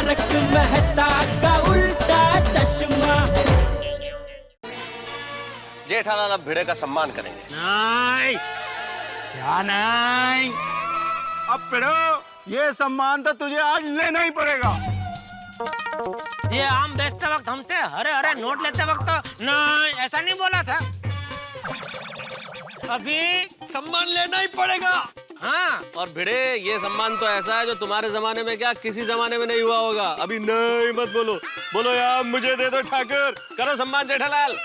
तारक मेहता का उल्टा चश्मा। जेठालाल अब भिड़े का सम्मान करेंगे। नहीं, क्या नहीं? अब भिड़ो, ये सम्मान तो तुझे आज लेना ही पड़ेगा। ये आम बेचते वक्त हमसे हरे हरे नोट लेते वक्त तो नहीं, ऐसा नहीं बोला था। अभी सम्मान लेना ही पड़ेगा। हाँ, और भिड़े, ये सम्मान तो ऐसा है जो तुम्हारे जमाने में क्या किसी जमाने में नहीं हुआ होगा। अभी नहीं मत बोलो, बोलो यार मुझे दे दो ठाकुर, करो सम्मान जेठालाल।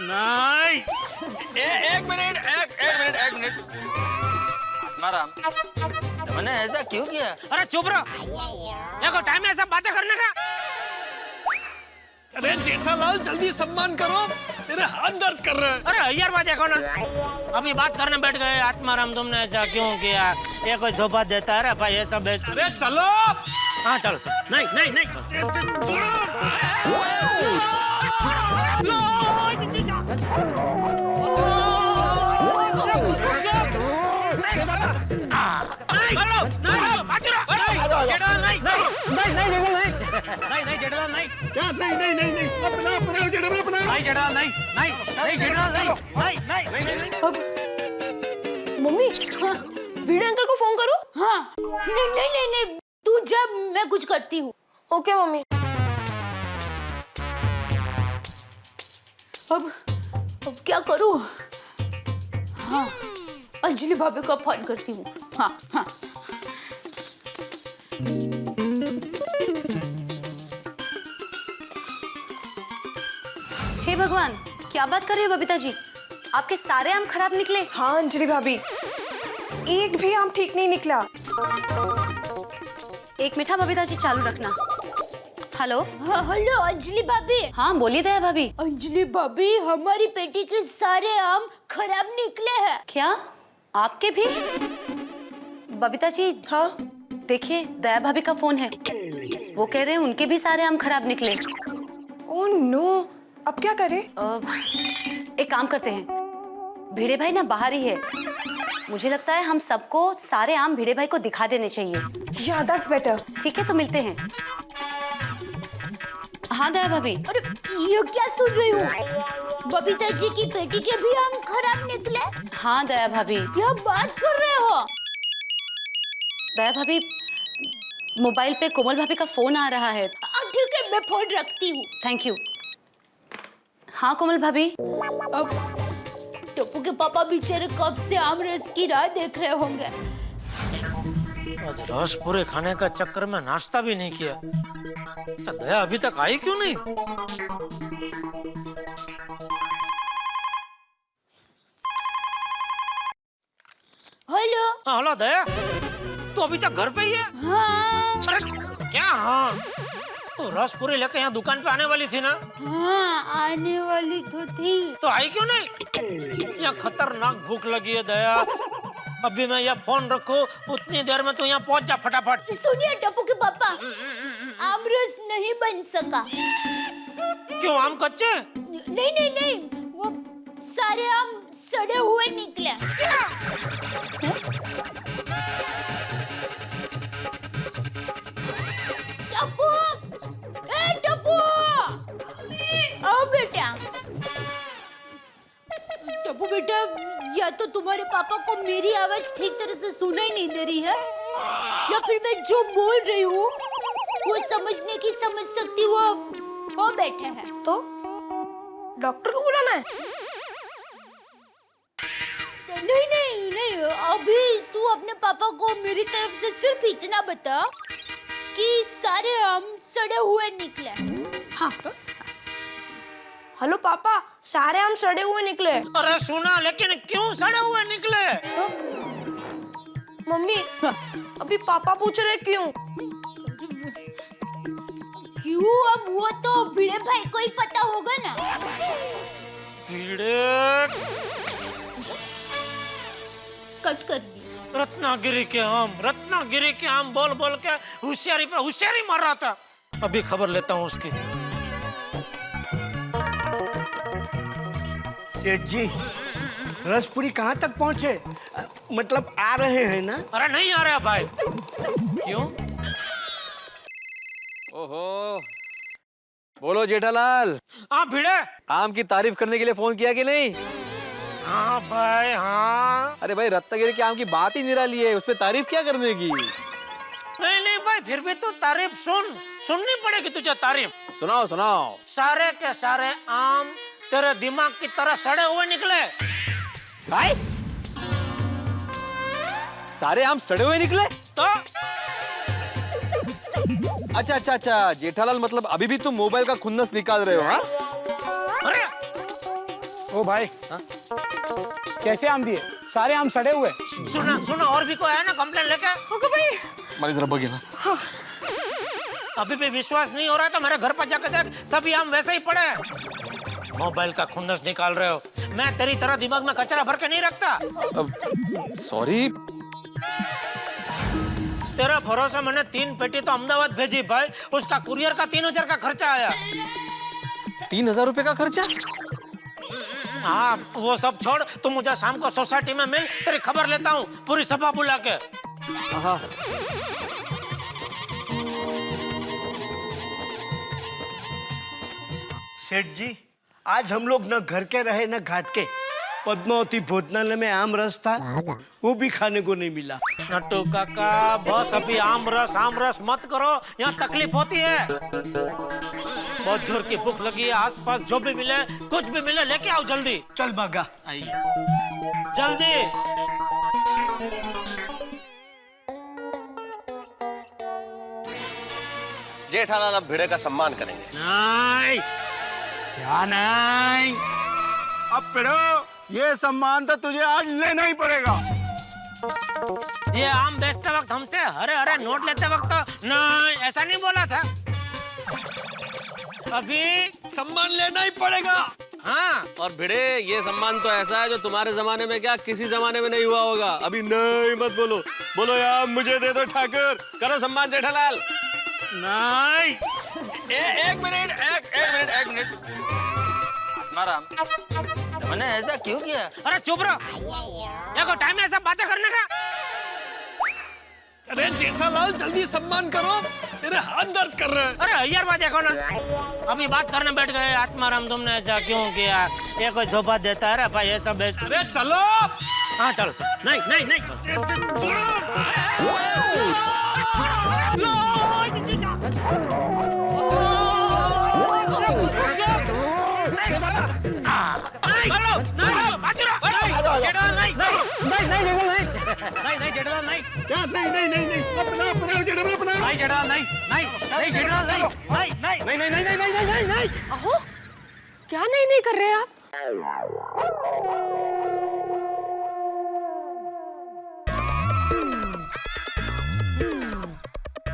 नहीं, एक मिनट आत्माराम, तुमने ऐसा क्यों किया? अरे चुप रहो, देखो टाइम है ऐसा बातें करने का। अरे जेठालाल जल्दी सम्मान करो, तेरे हाथ दर्द कर रहे हैं। अरे यार बात देखो ना, अभी बात करने बैठ गए। आत्माराम तुमने ऐसा क्यों किया? ये कोई सोफा देता है भाई, ये सब बेच। अरे चलो। हाँ चलो चलो। नहीं नहीं नहीं, मम्मी, वीडियो अंकल को फोन करो। हाँ, नहीं, तू जब मैं कुछ करती हूँ। Okay mummy. अब क्या करूँ? हाँ, अंजलि भाभी को फोन करती हूँ। हाँ। हे भगवान, क्या बात कर रही हो बबीता जी? आपके सारे आम खराब निकले। हाँ अंजलि भाभी, एक भी आम ठीक नहीं निकला। एक मिनट बबीता जी चालू रखना। हेलो। हेलो अंजलि भाभी। हाँ बोलिए दया भाभी। अंजलि भाभी, हमारी पेटी के सारे आम खराब निकले हैं। क्या आपके भी? बबीता जी हाँ देखिए, दया भाभी का फोन है, वो कह रहे हैं उनके भी सारे आम खराब निकले। ओह नो, अब क्या करें? एक काम करते हैं, भिड़े भाई ना बाहर ही है, मुझे लगता है हम सबको सारे आम भिड़े भाई को दिखा देने चाहिए। या दैट्स बेटर। ठीक है तो मिलते हैं। हाँ दया भाभी। अरे ये क्या सुन रही हूँ? बबीता जी की पेटी के भी आम खराब निकले? हाँ दया भाभी। क्या बात कर रहे हो? दया भाभी, मोबाइल पे कोमल भाभी का फोन आ रहा है। ठीक है, मैं फोन रखती हूँ। Thank you. हाँ कोमल भाभी। अब टप्पू के पापा बेचारे कब से आम रस की राह देख रहे होंगे। आज रस पूरे खाने का चक्कर में नाश्ता भी नहीं किया। दया अभी तक आई क्यों नहीं? हेलो। हाँ हेलो दया, तू अभी तक घर पे ही है? हाँ। अरे क्या हाँ? तो रस पूरी लेके यहाँ दुकान पे आने वाली थी ना? हाँ आने वाली तो थी। तो आई क्यों नहीं? यहाँ खतरनाक भूख लगी है दया। अभी मैं यहाँ फोन रखूं, उतनी देर में तू यहाँ पहुँच जा फटाफट। सुनिए टप्पू के पापा, आम रस नहीं बन सका। क्यों, आम कच्चे? नहीं, वो सारे आम सड़े हुए निकले। टप्पू, टप्पू, आओ बेटा। टप्पू बेटा, या तो तुम्हारे पापा को मेरी आवाज ठीक तरह से सुनाई नहीं दे रही है, या फिर मैं जो बोल रही हूँ वो समझने की समझ सकती वो बैठे हैं। तो डॉक्टर को बुलाना है? नहीं, अभी तू अपने पापा को मेरी तरफ से सिर्फ इतना बता कि सारे आम सड़े हुए निकले। हाँ। हेलो पापा, सारे आम सड़े हुए निकले। अरे सुना, लेकिन क्यों सड़े हुए निकले? मम्मी, अभी पापा पूछ रहे क्यों? क्यों? अब वो तो भिड़े भाई को ही पता होगा ना। भिड़े कट कर दी। रत्नागिरी के आम बोल बोल के होशियारी पे होशियारी मार रहा था। अभी खबर लेता हूँ उसकी। सेठ जी, रसपुरी कहाँ तक पहुँचे? मतलब आ रहे हैं ना? अरे नहीं आ रहा भाई। क्यों? ओहो, बोलो जेठालाल, हाँ भिड़े। आम की तारीफ करने के लिए फोन किया कि नहीं? हाँ भाई हाँ। अरे भाई, रत्नागिरी के आम की बात ही निराली है, उसमें तारीफ क्या करने की? नहीं नहीं भाई, फिर भी तू तारीफ सुननी पड़ेगी तुझे तारीफ। सुनाओ सुनाओ। सारे के सारे आम तेरे दिमाग की तरह सड़े हुए निकले। भाई, सारे आम सड़े हुए निकले? तो अच्छा अच्छा अच्छा, जेठालाल मतलब अभी भी तुम मोबाइल का खुन्नस निकाल रहे हो? हाँ? अरे ओ भाई, कैसे आम दिए? सारे आम सड़े हुए। सुना सुना, और भी कोई है ना कंप्लेन लेके? होगा भाई। मारी जरा बघेला। अभी भी विश्वास नहीं हो रहा तो मेरे घर पर जाकर देख, सभी आम वैसे ही पड़े हैं। मोबाइल का खुन्नस निकाल रहे हो। मैं तेरी तरह दिमाग में कचरा भर के नहीं रखता। सॉरी। तेरा भरोसा मैंने 3 पेटी तो अहमदाबाद भेजी भाई, उसका कुरियर का 3000 का खर्चा आया। 3000 रुपए का खर्चा? हाँ वो सब छोड़, तू मुझे शाम को सोसाइटी में मिल, तेरी खबर लेता हूँ पूरी सभा बुला के। हाँ। सेठ जी, आज हम लोग न घर के रहे न घाट के। पद्मावती भोजनालय में आम रस था, वो भी खाने को नहीं मिला। नट्टू काका, बस अभी आम रस मत करो, यहाँ तकलीफ होती है। बहुत जोर की भूख लगी है, आसपास जो भी मिले, कुछ भी मिले लेके आओ जल्दी। चल भागा। आइए जल्दी। जेठालाल अब भिड़े का सम्मान करेंगे। नहीं क्या नहीं? अब पिड़ो, ये सम्मान तो तुझे आज लेना ही पड़ेगा। ये आम बेचते वक्त हमसे हरे हरे नोट लेते वक्त तो नहीं, ऐसा नहीं बोला था। अभी सम्मान लेना ही पड़ेगा। हाँ, और भिड़े, ये सम्मान तो ऐसा है जो तुम्हारे जमाने में क्या किसी जमाने में नहीं हुआ होगा। अभी नहीं मत बोलो, बोलो यार मुझे दे दो ठाकुर, करो सम्मान जेठालाल। नहीं। एक मिनट। आत्माराम, तुमने ऐसा क्यों किया? अरे चुप रहो, ये कोई टाइम है ऐसा बातें करने का? अरे जेठालाल जल्दी सम्मान करो, तेरे हाथ दर्द कर रहे हैं। अरे यार बात देखो ना, अभी बात करने बैठ गए। आत्माराम तुमने ऐसा क्यों किया? ये कोई सोफा देता है? भाई ये सब बेच। अरे चलो। हाँ चलो चलो। नहीं। अहो, क्या नहीं कर रहे आप?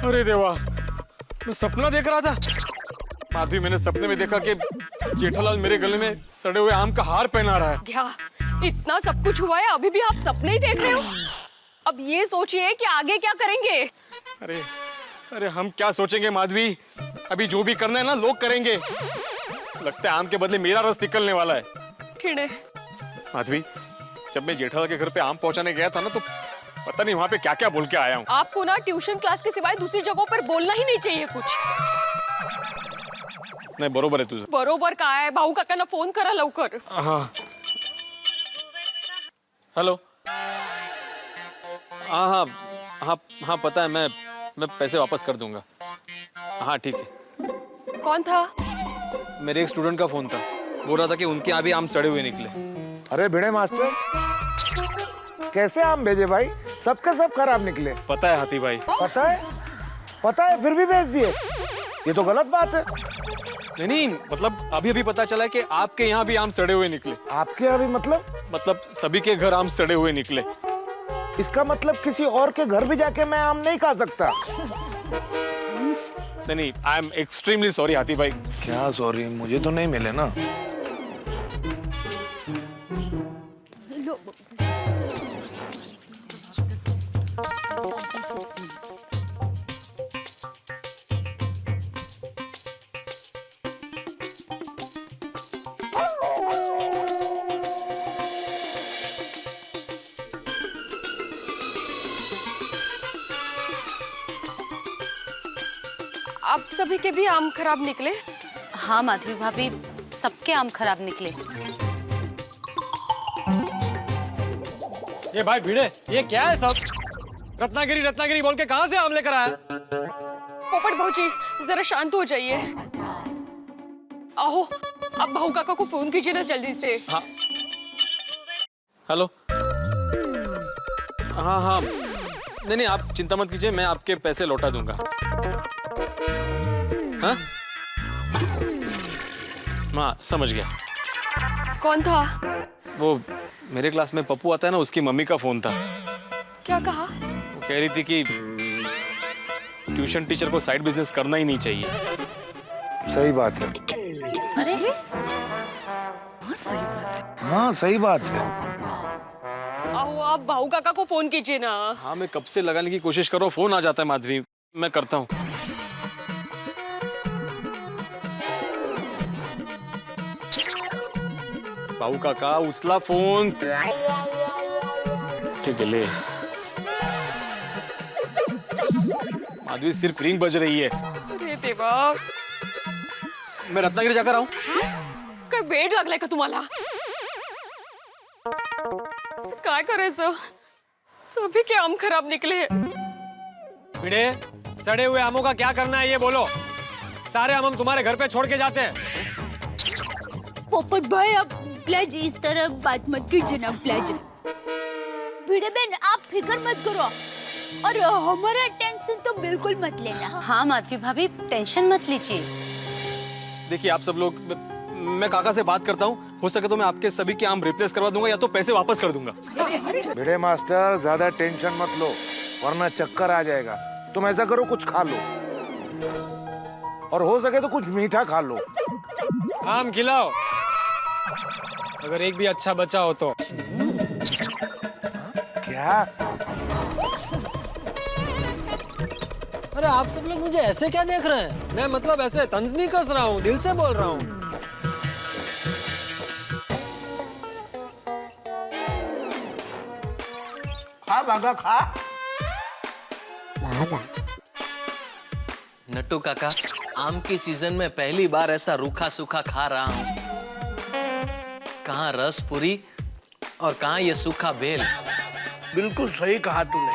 अरे देवा, मैं सपना देख रहा था। माधवी, मैंने सपने में देखा कि जेठालाल मेरे गले में सड़े हुए आम का हार पहना रहा है। क्या इतना सब कुछ हुआ है, अभी भी आप सपने ही देख रहे हो? अब ये सोचिए कि आगे क्या करेंगे। अरे हम क्या सोचेंगे माधवी, अभी जो भी करना है ना लोग करेंगे। लगता है आम के बदले मेरा रस निकलने वाला है। खिड़े माधवी, जब मैं जेठालाल के घर पे आम पहुंचाने गया था ना, तो पता नहीं वहां पे क्या क्या बोल के आया हूँ। आपको ना ट्यूशन क्लास के सिवाय दूसरी जगहों पर बोलना ही नहीं चाहिए कुछ। नहीं, बरोबर है तुझं। बरोबर काय? भाऊ काकांना फोन करा लवकर। हाँ, हेलो। हाँ, पता है, मैं पैसे वापस कर दूंगा। हाँ ठीक है। कौन था? मेरे एक स्टूडेंट का फोन था, बोल रहा था कि उनके यहाँ भी आम सड़े हुए निकले। अरे भिड़े मास्टर, कैसे आम भेजे भाई? सबके सब खराब निकले। पता है हाथी भाई। पता है फिर भी भेज दिए, ये तो गलत बात है। नहीं, मतलब अभी पता चला कि आपके यहाँ भी आम सड़े हुए निकले। आपके यहाँ भी मतलब सभी के घर आम सड़े हुए निकले। इसका मतलब किसी और के घर भी जाके मैं आम नहीं खा सकता। नहीं, आई एम एक्सट्रीमली सॉरी हाथी भाई। क्या सॉरी? मुझे तो नहीं मिले ना। आप सभी के भी आम खराब निकले? हाँ माधवी भाभी, सबके आम खराब निकले। ये भाई भिड़े, ये क्या है सब? रत्नागिरी रत्नागिरी बोल के कहाँ से आम लेकर आया? पोपट भौजी, जरा शांत हो जाइए। आओ, अब भाऊ काका को फोन कीजिए ना जल्दी से। हाँ। हेलो। हाँ हाँ, नहीं आप चिंता मत कीजिए, मैं आपके पैसे लौटा दूंगा। हाँ हाँ, समझ गया। कौन था? वो मेरे क्लास में पप्पू आता है ना, उसकी मम्मी का फोन था। क्या कहा? वो कह रही थी कि ट्यूशन टीचर को साइड बिजनेस करना ही नहीं चाहिए। सही बात है। अरे हाँ सही बात है। हाँ सही बात है। आओ, आप भाऊ काका को फोन कीजिए ना। हाँ, मैं कब से लगाने की कोशिश कर रहा हूँ, फोन आ जाता है माधवी, मैं करता हूँ। भाऊ काका उचला फोन। ठीक है, ले। माधवी सिर्फ रिंग बज रही है। अरे देवा, मैं रत्नागिरी जाकर आऊं? काय वेड लागलाय का तुम्हाला? काय करायचं? सभी के आम खराब निकले हैं। भिड़े, सड़े हुए आमों का क्या करना है ये बोलो। सारे आम हम तुम्हारे घर पे छोड़ के जाते हैं। पोपट भाई, अब प्लीज इस तरह बात मत कीजिए ना प्लीज। भिड़े बहन, आप फिक्र मत करो और हमारा टेंशन तो बिल्कुल मत लेना। हाँ माधवी भाभी, टेंशन मत लीजिए। देखिए आप सब लोग, मैं काका से बात करता हूँ, हो सके तो मैं आपके सभी के आम रिप्लेस करवा दूंगा या तो पैसे वापस कर दूंगा। भिड़े मास्टर, ज्यादा टेंशन मत लो वरना चक्कर आ जाएगा। तुम ऐसा करो, कुछ खा लो और हो सके तो कुछ मीठा खा लो। आम खिलाओ, अगर एक भी अच्छा बचा हो तो। क्या? अरे आप सब लोग मुझे ऐसे क्या देख रहे हैं? मैं मतलब ऐसे तंज नहीं कस रहा हूँ, दिल से बोल रहा हूँ। खा बागा खा। नट्टू काका, आम की सीजन में पहली बार ऐसा रूखा सूखा खा रहा हूँ। कहाँ रस पूरी और कहाँ ये सूखा बेल। बिल्कुल सही कहा तूने।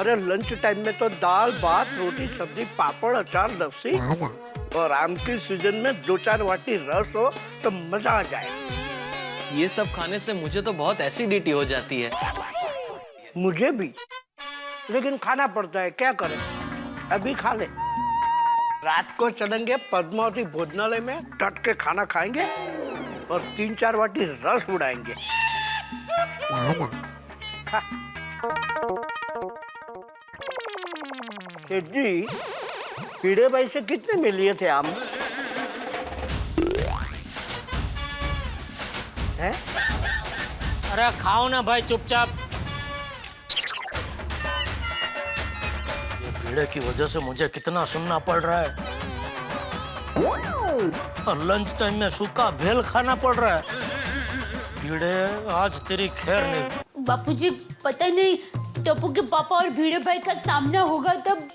अरे लंच टाइम में तो दाल भात रोटी सब्जी पापड़ अचार लस्सी और आम की सीजन में 2-4 वाटी रस हो तो मजा आ जाए। ये सब खाने से मुझे तो बहुत एसिडिटी हो जाती है। मुझे भी, लेकिन खाना पड़ता है, क्या करें। अभी खा ले। रात को चलेंगे पद्मावती भोजनालय में, डट के खाना खाएंगे और 3-4 वाटी रस उड़ाएंगे। खा। सेठ जी, भिड़े भाई से कितने में लिए थे आम? हैं? अरे खाओ ना भाई चुपचाप। ये भीड़े की वजह से मुझे कितना सुनना पड़ रहा है और लंच टाइम में सूखा भेल खाना पड़ रहा है। भीड़े, आज तेरी खैर नहीं। बापूजी, पता नहीं टप्पू के पापा और भिड़े भाई का सामना होगा तब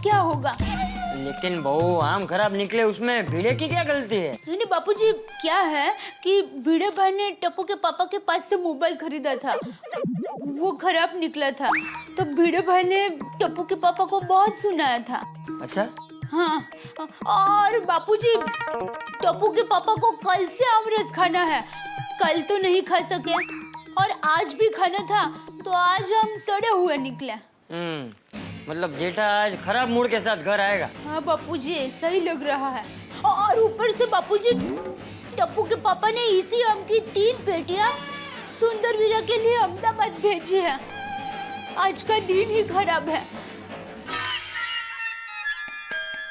क्या होगा। लेकिन बहू, आम खराब निकले, उसमें भिड़े की क्या गलती है? नहीं बापूजी, क्या है कि भिड़े भाई ने टप्पू के पापा के पास से मोबाइल खरीदा था, वो खराब निकला था, तो भिड़े भाई ने टप्पू के पापा को बहुत सुनाया था। अच्छा? हाँ, और बापूजी, टप्पू के पापा को कल से आमरस खाना है। कल तो नहीं खा सके और आज भी खाना था, तो आज हम सड़े हुए निकले। मतलब जेठा आज खराब मूड के साथ घर आएगा। हाँ बापूजी, ऐसा ही लग रहा है। और ऊपर से बापूजी, टप्पू के पापा ने इसी आम की 3 पेटियां सुंदर वीरा के लिए अहमदाबाद भेजी है। आज का दिन ही खराब है।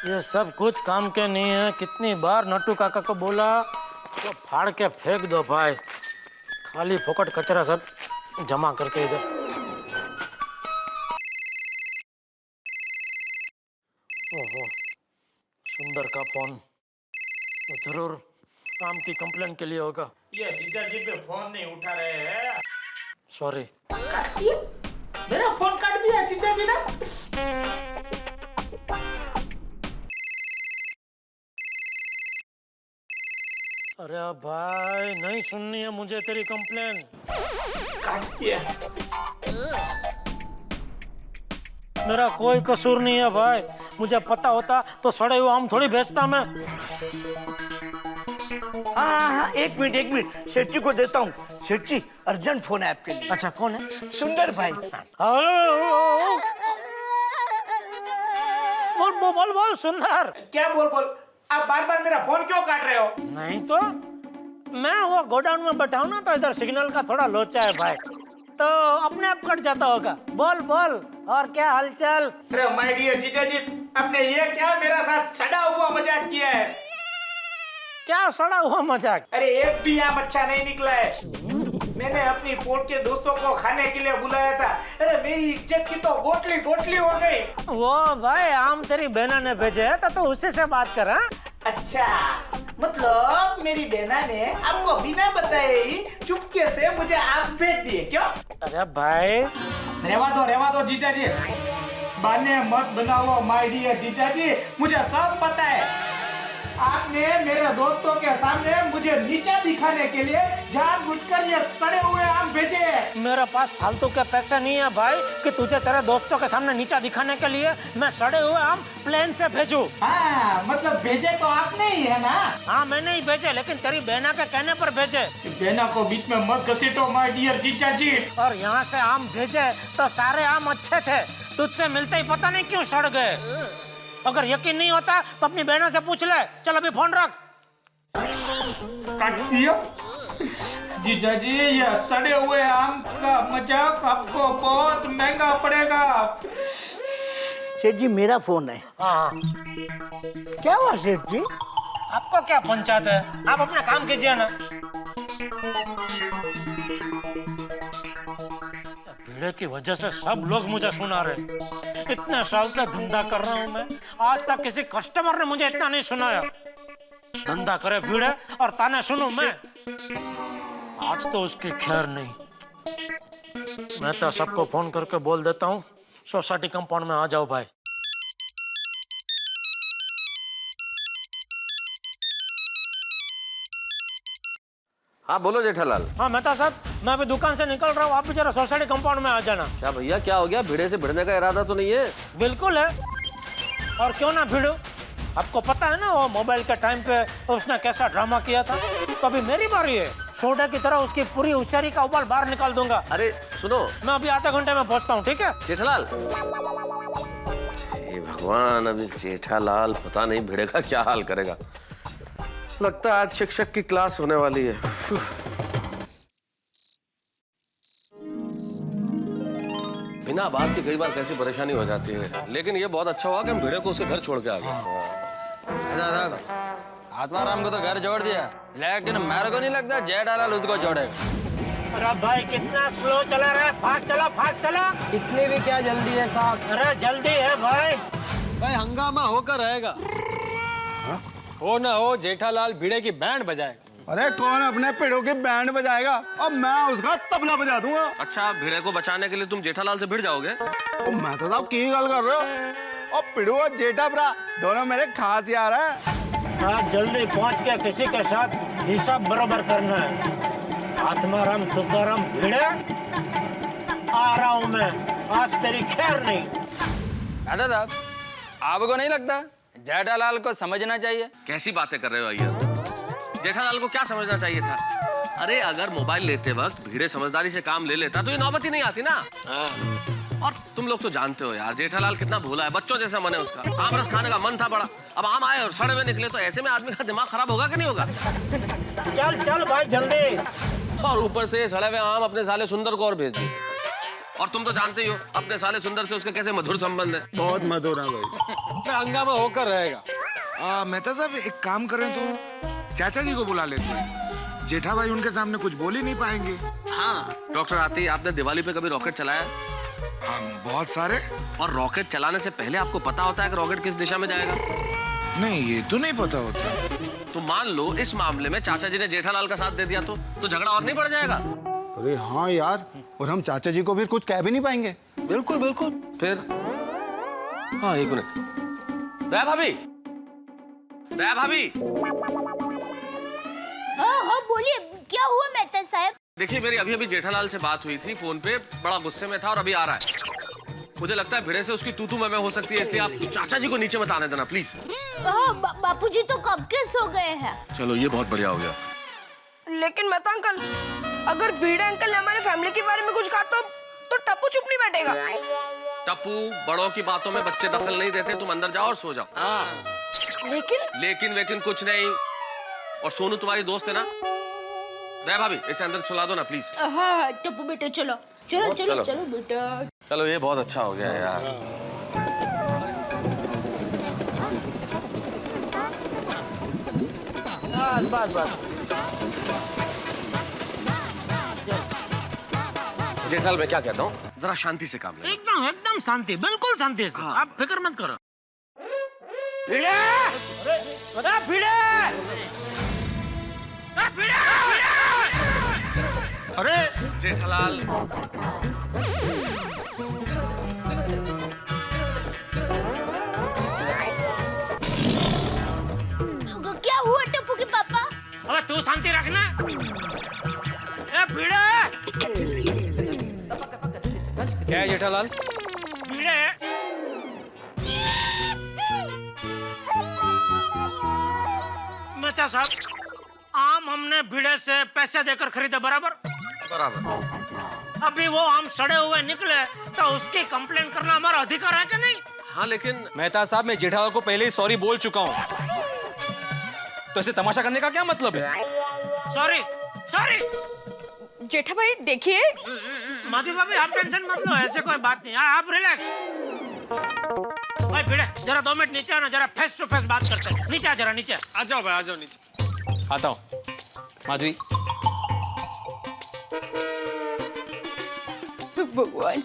ये सब कुछ काम के नहीं है। कितनी बार नट्टू काका को बोला, इसको फाड़ के फेंक दो भाई। खाली फोकट कचरा सब जमा करके इधर। ओहो, सुंदर का फोन, तो जरूर आम की कंप्लेंट के लिए होगा। ये जीजा जी पे फोन नहीं उठा रहे हैं। सॉरी। मेरा फोन काट दिया जीजा जी ने। अरे भाई नहीं सुननी है मुझे तेरी कंप्लेन। मेरा कोई कसूर नहीं है भाई, मुझे पता होता तो सड़े हुए आम थोड़ी बेचता मैं। हाँ, एक मिनट सेठ जी को देता हूँ। सेठ जी अर्जेंट फोन है आपके लिए। अच्छा कौन है? सुंदर भाई। हेलो, बोल बोल सुंदर। क्या बोल आप बार बार मेरा फोन क्यों काट रहे हो? नहीं तो मैं वो गोडाउन में बैठा हूँ ना, तो इधर सिग्नल का थोड़ा लोचा है भाई, तो अपने आप कट जाता होगा। बोल और क्या हालचाल? अरे माय डियर जीजा जी, आपने ये क्या मेरा साथ सड़ा हुआ मजाक किया है? क्या सड़ा हुआ मजाक? अरे एक भी आम अच्छा नहीं निकला है। मैंने अपनी पोट के दोस्तों को खाने के लिए बुलाया था। अरे मेरी इज्जत की तो गोटली हो गई। वो भाई आम तेरी बहना ने भेजे है, तो उसी से बात कर। हाँ? अच्छा, मतलब मेरी बहना ने आपको बिना बताए ही चुपके से मुझे आम भेज दिए क्यों? अरे भाई रेवा दो जीजा जी, बहाने मत बनाओ माय डियर जीजा जी, मुझे सब पता है। आपने मेरे दोस्तों के सामने मुझे नीचा दिखाने के लिए जानबूझकर ये सड़े हुए आम भेजे। मेरे पास फालतू के पैसे नहीं है भाई कि तुझे तेरे दोस्तों के सामने नीचा दिखाने के लिए मैं सड़े हुए आम प्लेन से भेजूं। हाँ, मतलब भेजे तो आपने ही है ना? हाँ मैंने ही भेजे, लेकिन तेरी बहना के कहने पर भेजे। बहना को बीच में मत घसीटो माय डियर जीजा जी। और यहाँ से आम भेजे तो सारे आम अच्छे थे, तुझसे मिलते ही पता नहीं क्यों सड़ गए। अगर यकीन नहीं होता तो अपनी बहनों से पूछ ले। चल अभी फोन रख। काट दिया। जीजा जी ये सड़े हुए आम का मजाक आपको बहुत महंगा पड़ेगा। सेठ जी मेरा फोन है। हाँ क्या हुआ सेठ जी? आपको क्या पंचायत है, आप अपना काम कीजिए ना। भीड़ की वजह से सब लोग मुझे सुना रहे। इतने साल से धंधा कर रहा हूँ मैं, आज तक किसी कस्टमर ने मुझे इतना नहीं सुनाया। धंधा करे भीड़ और ताने सुनूं मैं। आज तो उसकी खैर नहीं। मैं तो सबको फोन करके बोल देता हूँ सोसाइटी कंपाउंड में आ जाओ भाई। हाँ बोलो जेठालाल। हाँ मेहता साहब, मैं अभी दुकान से निकल रहा हूँ, आप भी जरा सोसाइटी कंपाउंड में आ जाना। क्या भैया क्या हो गया? भिड़े से भिड़ने का इरादा तो नहीं है? बिल्कुल है, और क्यों ना भिड़ो। आपको पता है ना वो मोबाइल के टाइम पे उसने कैसा ड्रामा किया था, तो अभी मेरी बारी है। सोडा की तरह उसकी पूरी होशियारी का उबाल बाहर निकाल दूंगा। अरे सुनो, मैं अभी आधे घंटे में पहुंचता हूँ, ठीक है? जेठालाल, हे भगवान, अभी जेठालाल पता नहीं भिड़े का क्या हाल करेगा। लगता है आज शिक्षक की क्लास होने वाली है। बिना बात के कई बार कैसी परेशानी हो जाती है, लेकिन ये बहुत अच्छा हुआ कि हम भिड़े को उसके घर छोड़ के आ गए। दादा आत्माराम को तो घर छोड़ दिया, लेकिन मेरे को नहीं लगता जेठालाल उसको छोड़ेगा। अरे भाई कितना स्लो चला रहा है, फास्ट चला। इतनी भी क्या जल्दी है साहब? अरे जल्दी है भाई। भाई हंगामा होकर रहेगा। हो ना हो जेठालाल भिड़े की बैंड बजाएगा। अरे कौन अपने पेड़ों की बैंड बजाएगा? अब मैं उसका तबला बजा दूंगा। अच्छा, भिड़े को बचाने के लिए तुम जेठालाल से भिड़ जाओगे? मैं तो साहब की गल कर रहे हो। और पिड़ू और जेठा भरा दोनों मेरे खास यार हैं। आज जल्दी पहुंच के किसी के साथ हिसाब बराबर करना है। आत्माराम तुकाराम भिड़े, आ रहा हूं मैं, आज तेरी खैर नहीं। दादा आपको नहीं लगता जेठालाल को समझना चाहिए? कैसी बातें कर रहे हो भैया? जेठालाल को क्या समझना चाहिए था? अरे अगर मोबाइल लेते वक्त भिड़े समझदारी से काम ले लेता तो ये नौबत ही नहीं आती ना। और तुम लोग तो जानते हो यार, जेठालाल कितना भोला है, बच्चों जैसा मन है उसका। आम रस खाने का मन था बड़ा, अब आम आए और सड़े हुए निकले, तो ऐसे में आदमी का दिमाग खराब होगा कि नहीं होगा? चल भाई जल्दी। और ऊपर से सड़े हुए आम अपने साले सुंदर को और भेज दिए। और तुम तो जानते ही हो अपने साले सुंदर से उसके कैसे मधुर संबंध है। बहुत मधुर है भाई। हंगामा होकर रहेगा। मेहता साहब एक काम करें तो चाचा जी को बुला लेते हैं। जेठा भाई उनके सामने कुछ बोल ही नहीं पाएंगे। हाँ डॉक्टर आती, आपने दिवाली पे कभी रॉकेट चलाया? हाँ बहुत सारे। और रॉकेट चलाने से पहले आपको पता होता है कि रॉकेट किस दिशा में जाएगा? नहीं ये तो नहीं पता होता। तो मान लो इस मामले में चाचा जी ने जेठालाल का साथ दे दिया तो झगड़ा और नहीं बढ़ जाएगा? अरे हाँ यार, और हम चाचा जी को फिर कुछ कह भी नहीं पाएंगे। बिल्कुल बिल्कुल। फिर हाँ एक मिनट, दया भाभी, दया भाभी। हाँ बोलिए, क्या हुआ मेहता साहब? देखिए, मेरी अभी अभी जेठालाल से बात हुई थी फोन पे, बड़ा गुस्से में था और अभी आ रहा है। मुझे लगता है भिड़े से उसकी तू मैं हो सकती है, इसलिए आप चाचा जी को नीचे मत आने देना प्लीज। बापूजी तो कब के सो गए हैं। चलो ये बहुत बढ़िया हो गया। लेकिन मेहता अंकल, अगर भिड़े अंकल ने हमारे फैमिली के बारे में कुछ कहा तो टप्पू चुप नहीं बैठेगा। टप्पू, बड़ों की बातों में बच्चे दखल नहीं देते, तुम अंदर जाओ और सो जाओ। लेकिन कुछ नहीं। और सोनू तुम्हारी दोस्त है ना? दया भाभी, इसे अंदर सुला दो ना प्लीज। हाँ टप्पू बेटा, चलो चलो चलो चलो बेटा। चलो ये बहुत अच्छा हो गया यार। बस जेठालाल, मैं क्या कहता हूँ, जरा शांति से काम लेना। एकदम एकदम शांति, बिल्कुल शांति से। आप फिक्र मत करो। भिड़े! अरे भिड़े! अरे जेठालाल, क्या हुआ टप्पू के पापा? अबे तू शांति रखना। ए भिड़े! क्या है जेठालाल? भिड़े! मेहता साहब, आम हमने भिड़े से पैसे देकर खरीदे, बराबर? अभी वो आम सड़े हुए निकले तो उसकी कंप्लेन करना हमारा अधिकार है कि नहीं? हाँ लेकिन मेहता साहब, मैं जेठालाल को पहले ही सॉरी बोल चुका हूँ, तो इसे तमाशा करने का क्या मतलब है? Sorry sorry. जेठा भाई देखिए। माधवी भाभी, आप टेंशन मत लो, ऐसे कोई बात नहीं। आप रिलैक्स। भाई भिड़े, जरा 2 मिनट नीचे आना, जरा फेस टू फेस बात करते हैं। नीचे आ, जरा नीचे आ जाओ भाई, आ जाओ नीचे। आता हूँ। माधवी, भगवान।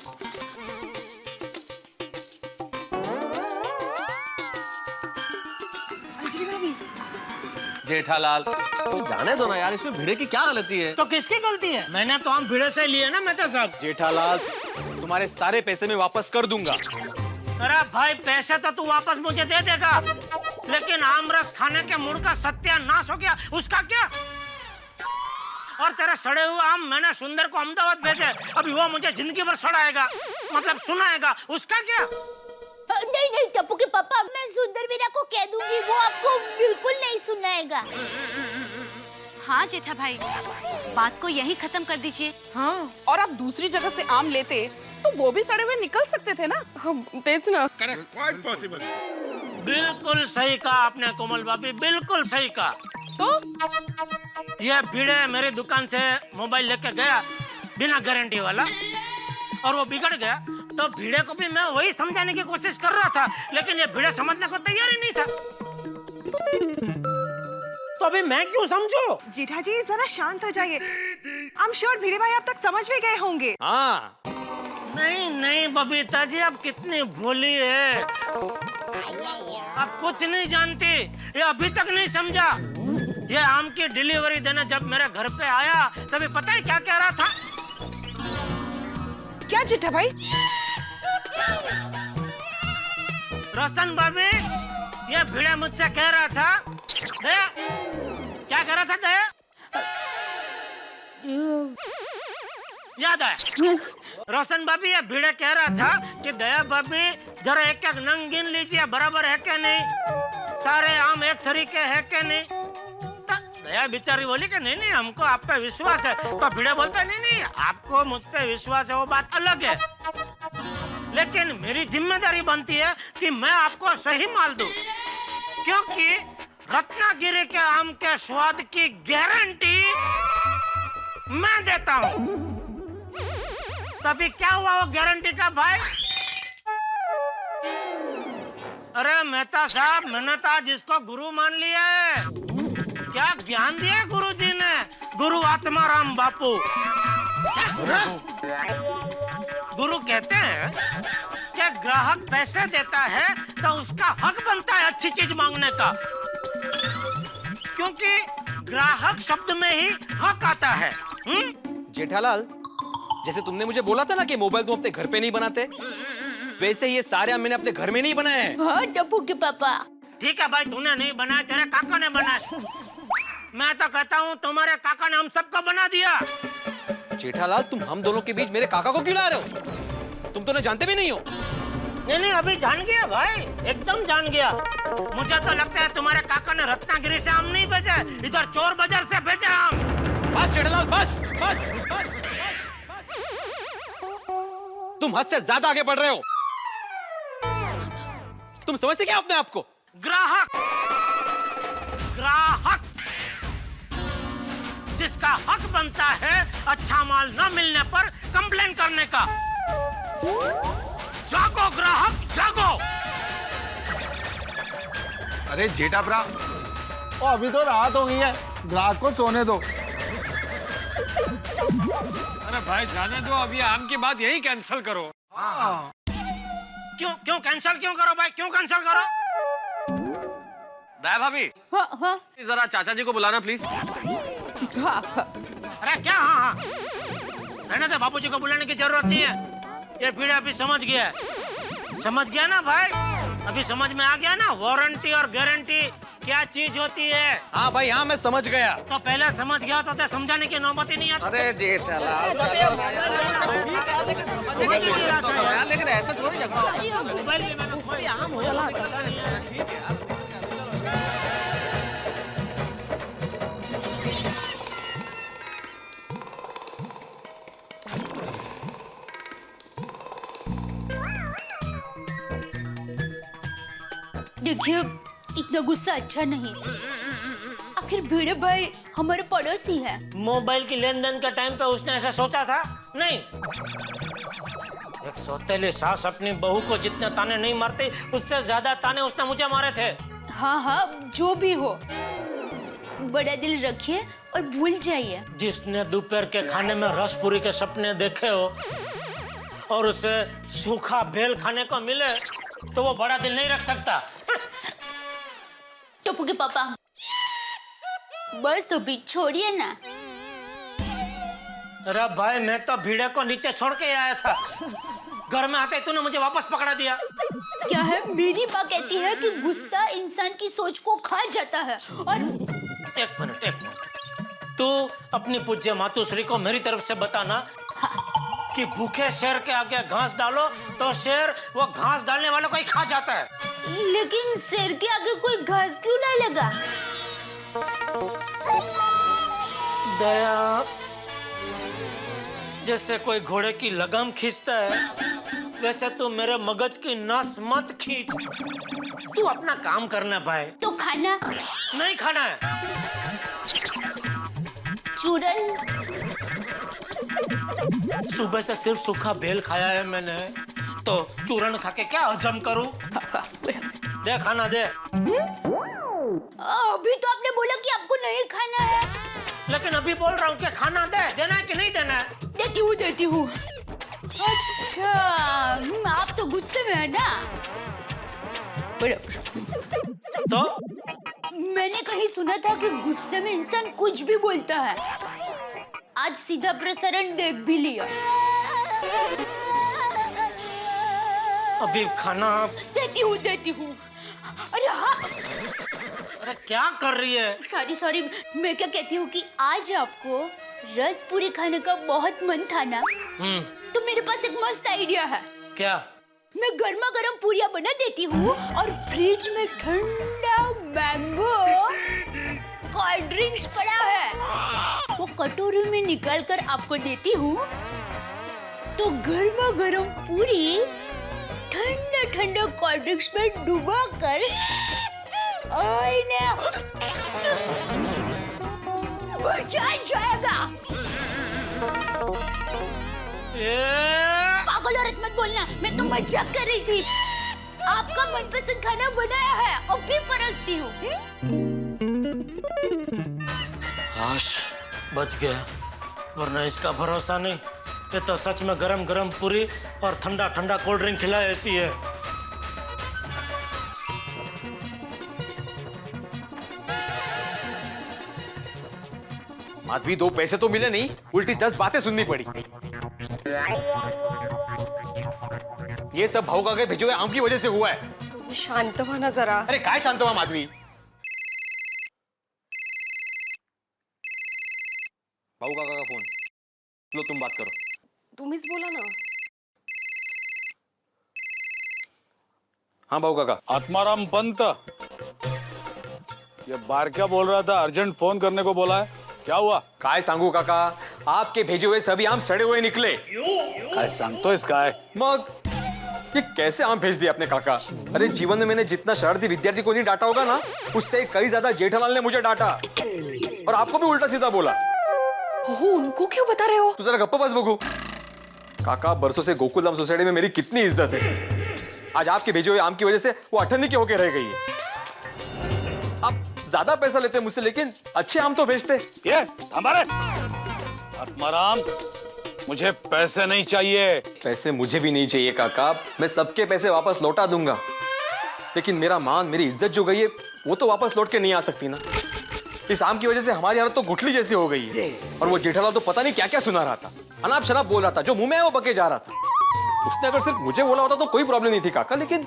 जेठालाल, तो जाने दो ना यार, इसमें भिड़े की क्या गलती है? तो किसकी गलती है? मैंने तो आम भिड़े से लिए ना मेहता साहब। जेठालाल, तुम्हारे सारे पैसे मैं वापस कर दूंगा। अरे भाई, पैसे तो तू वापस मुझे दे देगा, लेकिन आम रस खाने के मूड का सत्यानाश हो गया, उसका क्या? और तेरे सड़े हुए आम मैंने सुंदर को अहमदाबाद भेजे, अभी वो मुझे जिंदगी भर सड़ाएगा, मतलब सुनाएगा, उसका क्या? नहीं टप्पू के पापा, मैं सुंदर वीरा को कह दूंगी, वो आपको बिल्कुल नहीं सुनाएगा। हाँ जेठा भाई, बात को यही खत्म कर दीजिए। हाँ, और आप दूसरी जगह से आम लेते तो वो भी सड़े हुए निकल सकते थे ना। तेज ना। Quite possible. बिल्कुल सही कहा आपने कोमल भाभी, बिल्कुल सही कहा। तो ये भिड़े मेरी दुकान से मोबाइल लेके गया बिना गारंटी वाला, और वो बिगड़ गया, तो भिड़े को भी मैं वही समझाने की कोशिश कर रहा था, लेकिन ये भिड़े समझने को तैयार ही नहीं था। तो अभी मैं क्यों समझू? जेठा जी जरा शांत हो जाइए। आई एम श्योर भिड़े भाई अब तक समझ भी गए होंगे। हाँ, नहीं बबीता जी, अब कितनी भोली है, अब कुछ नहीं जानती, ये अभी तक नहीं समझा। ये आम की डिलीवरी देने जब मेरे घर पे आया, तभी पता है क्या कह रहा था? क्या जेठा भाई? रोशन भाभी, ये भिड़े मुझसे कह रहा था, दया, क्या कह रहा था दया? याद आया? रोशन भाभी, ये भिड़े कह रहा था कि दया भाभी जरा एक एक नंग गिन लीजिए, बराबर है क्या नहीं, सारे आम एक सरीके है क्या नहीं। दया बेचारी बोली कि नहीं हमको आप पे विश्वास है, तो भिड़े बोलता है नहीं आपको मुझ पे विश्वास है, वो बात अलग है, लेकिन मेरी जिम्मेदारी बनती है कि मैं आपको सही माल दूं, क्योंकि रत्नागिरी के आम के स्वाद की गारंटी मैं देता हूं। तभी क्या हुआ वो गारंटी का भाई? अरे मेहता साहब, मैंने तो आज इसको गुरु मान लिया है। क्या ज्ञान दिया गुरुजी ने, गुरु आत्माराम बापू। गुरु कहते हैं कि ग्राहक पैसे देता है तो उसका हक बनता है अच्छी चीज मांगने का, क्योंकि ग्राहक शब्द में ही हक आता है। जेठालाल, जैसे तुमने मुझे बोला था ना कि मोबाइल तुम अपने घर पे नहीं बनाते, वैसे ये सारे आम मैंने अपने घर में नहीं बनाए हैं। हाँ टप्पू के पापा। ठीक है भाई, तूने नहीं बनाया, तेरे काका ने बनाया। मैं तो कहता हूँ तुम्हारे काका ने हम सबको बना दिया। जेठालाल, तुम हम दोनों के बीच मेरे काका को क्यों ला रहे हो? तुम तो ना जानते भी नहीं हो। नहीं, अभी जान गया भाई, एकदम जान गया। मुझे तो लगता है तुम्हारे काका ने रत्नागिरी से आम नहीं भेजे, इधर चोर बाजार से भेजे आम। बस जेठालाल, बस बस बस। तुम हद से ज्यादा आगे बढ़ रहे हो। तुम समझते क्या अपने आप को? ग्राहक जिसका हक बनता है अच्छा माल न मिलने पर कंप्लेन करने का। जागो ग्राहक, जागो। अरे जेठा भरा, अभी तो रात हो गई है, ग्राहक को सोने दो। अरे भाई जाने दो, अभी आम की बात यही कैंसिल करो। क्यों कैंसिल क्यों करो भाई, क्यों कैंसिल करो? दया भाभी, जरा चाचा जी को बुलाना प्लीज। अरे क्या? हाँ, रहने दे, बापूजी को बुलाने की जरूरत नहीं है। ये पीढ़ी अभी समझ गया ना भाई, अभी समझ में आ गया ना वारंटी और गारंटी क्या चीज होती है। हाँ भाई, हाँ मैं समझ गया। तो पहले समझ गया तो समझाने की नौबत ही नहीं आती। अरे जेठालाल, लेकिन ऐसा थोड़ी जगह। मोबाइल में मैंने खोली, आम हो रहा है, पता नहीं है। ठीक है यार। देखिए, इतना गुस्सा अच्छा नहीं। आखिर भिड़े भाई हमारे पड़ोसी है। मोबाइल की लेन देन के टाइम पे उसने ऐसा सोचा था? नहीं। एक सौतेली सास अपनी बहू को जितने ताने नहीं मारती, उससे ज्यादा ताने उसने मुझे मारे थे। हाँ, जो भी हो, बड़ा दिल रखिए और भूल जाइए। जिसने दोपहर के खाने में रसपुरी के सपने देखे हो और उसे सूखा भेल खाने को मिले तो वो बड़ा दिल नहीं रख सकता। टप्पू के पापा, बस अभी छोड़िए ना। अरे भाई, मैं तो भीड़े को नीचे छोड़ के आया था, घर में आते तूने मुझे वापस पकड़ा दिया। क्या है, मेरी माँ कहती है कि गुस्सा इंसान की सोच को खा जाता है। और एक मिनट, तू अपनी पूज्य मातुश्री को मेरी तरफ से बताना कि भूखे शेर के आगे घास डालो तो शेर वो घास डालने वालों को ही खा जाता है। लेकिन शेर के आगे कोई घास क्यों डालेगा? दया, जैसे कोई घोड़े की लगाम खींचता है, वैसे तू मेरे मगज की नस मत खींच। तू अपना काम करना भाई। तो खाना नहीं खाना है। चूरन सुबह से सिर्फ सूखा बेल खाया है मैंने, तो चूरन खा के क्या हजम करूं? दे खाना दे। अभी तो आपने बोला कि आपको नहीं खाना है। लेकिन अभी बोल रहा हूँ कि खाना दे, देना है कि नहीं देना है? देती हूँ। अच्छा, आप तो गुस्से में है ना? तो मैंने कहीं सुना था कि गुस्से में इंसान कुछ भी बोलता है। आज सीधा प्रसारण देख भी लिया। अभी खाना देती हूँ। अरे हाँ, अरे क्या कर रही है? सॉरी, मैं क्या कहती हूँ कि आज आपको रस पूरी खाने का बहुत मन था ना, तो मेरे पास एक मस्त आइडिया है। क्या? मैं गर्मा गर्म पूरियां बना देती हूँ और फ्रिज में ठंडा मैंगो कोल्ड ड्रिंक्स पड़ा है, वो कटोरी में निकाल कर आपको देती हूँ, तो गर्मा गर्म पूरी ठंडा ठंडा कोल्ड ड्रिंक्स में डुबा कर मजा जाएगा। पागल औरत मत बोलना, मैं तो मजाक कर रही थी। आपका मनपसंद खाना बनाया है और फिर परसती हूँ। हाश, बच गया, वरना इसका भरोसा नहीं। ये तो सच में गरम गरम पूरी और ठंडा ठंडा कोल्ड ड्रिंक खिलाए ऐसी है। माधवी, 2 पैसे तो मिले नहीं, उल्टी 10 बातें सुननी पड़ी। ये सब भाव का भेजे हुए आम की वजह से हुआ है। शांत हुआ ना जरा। अरे काय शांत हुआ माधवी? भाऊ काका का फोन। लो तुम बात करो। तुम्हीच बोला ना। हाँ भाऊ काका। आत्माराम पंत, ये बार क्या बोल रहा था? अर्जेंट फोन करने को बोला है, क्या हुआ? काय सांगू काका, आपके भेजे हुए सभी आम सड़े हुए निकले। काय सांगतोयस काय? मग ये कैसे आम भेज दिए आपने काका? अरे जीवन में मैंने जितना शरारती विद्यार्थी को नहीं डांटा होगा ना, उससे कई ज्यादा जेठालाल ने मुझे डांटा और आपको भी उल्टा सीधा बोला। उनको क्यों बता रहे हो? तू जरा गप्पा बस बघू। काका, बरसों से गोकुलधाम सोसाइटी में मेरी कितनी इज्जत है, आज आपके भेजे हुए आम की वजह से वो अठन्नी के होके रह गई है। आप ज्यादा पैसा लेते मुझसे, लेकिन अच्छे आम तो बेचते। ये हमारे आत्माराम, मुझे पैसे नहीं चाहिए। पैसे मुझे भी नहीं चाहिए काका, मैं सबके पैसे वापस लौटा दूंगा, लेकिन मेरा मान, मेरी इज्जत जो गई है वो तो वापस लौट के नहीं आ सकती ना। इस आम की वजह से हमारी हालत तो गुठली जैसी हो गई है। और वो जेठालाल तो पता नहीं क्या क्या सुना रहा था, अनाप शनाप बोल रहा था, जो मुंह में है वो बके जा रहा था। उसने अगर सिर्फ मुझे बोला होता तो कोई प्रॉब्लम नहीं थी काका, लेकिन